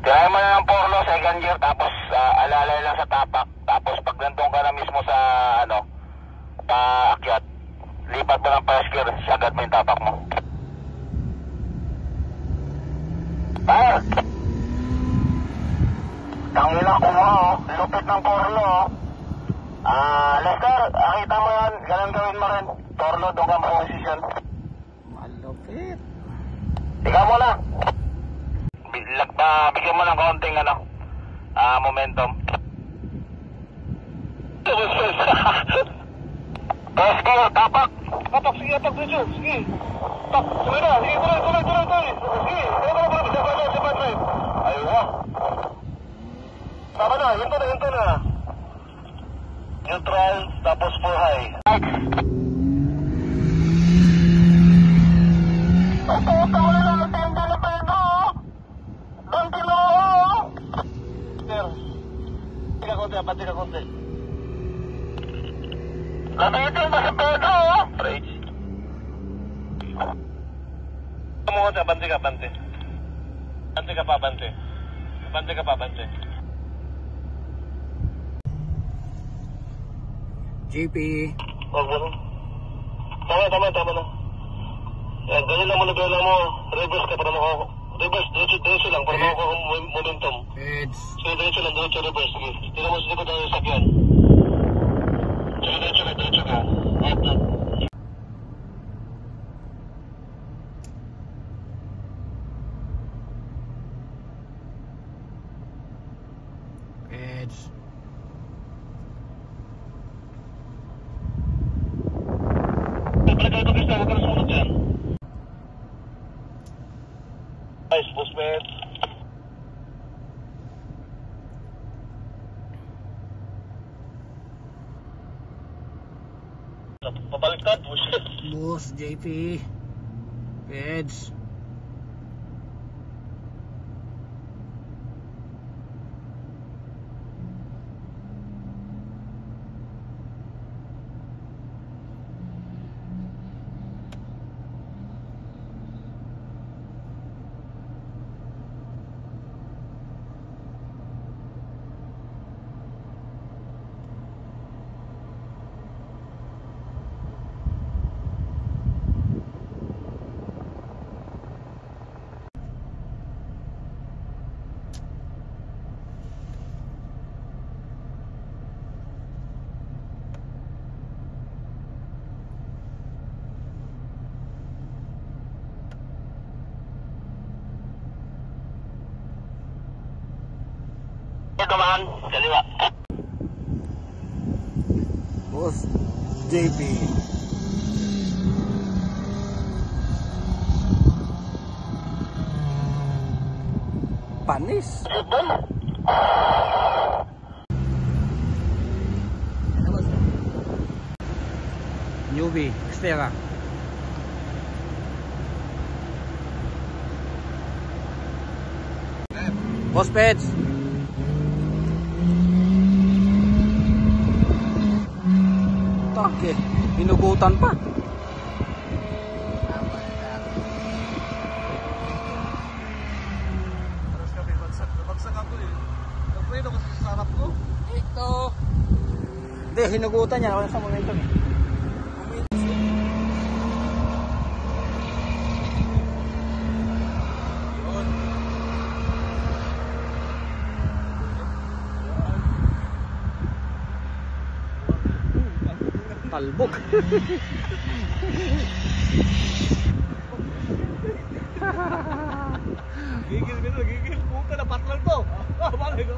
Tirahin mo na ng porlo, second gear, tapos alalay lang sa tapak. Tapos pag nandun ka na mismo sa, paakyat, lipat mo ng first gear, sagad mo yung tapak mo. Fire! Tangina ko mo, lupit ng porlo. Lester, nakita mo yan, ganun gawin mo rin. Porlo, doon ka position. Malupit. Ikaw mo na. Bigyan mo ng konting momentum. First gear, tapak. Tapak, sige, tapak dito. Sige. Tak, tuloy na. Sige, tuloy. Sige, tuloy. Aywa. Tama na, yun to na. Neutral, tapos full high. Puta, wala na matenda na pa ito. Doon kilo. Sir, pati ka konti. Labitin ba sa pedo? Rage. Bante ka. Bante ka pa. JP. Wag mo na. Tama na. Yan, ganyan lang mo na gano'n mo. Reverse ka para ako. Reverse, diretso lang para ako momentum. Heads. Sige, diretso reverse. Sige, tingnan mo sa likod ng sakyan. Sige, diretso ka. Up. Heads. Balik ka Krista, huwag ka na sumunod dyan. Nice, postman. Pabaliktad, bullshit. Boss JP. Heads. Dumaan, kaliwa. Boss JP. Panis. Newbie, Xterra. Boss Pets. Okay, hinugutan pa. Bagsak ako eh. Nag-preno kasi sa sarap ko. Ito. Hindi, hinugutan niya. Wala sa momentum eh. Talbog. Gigil. Puta na patlang to. Balik.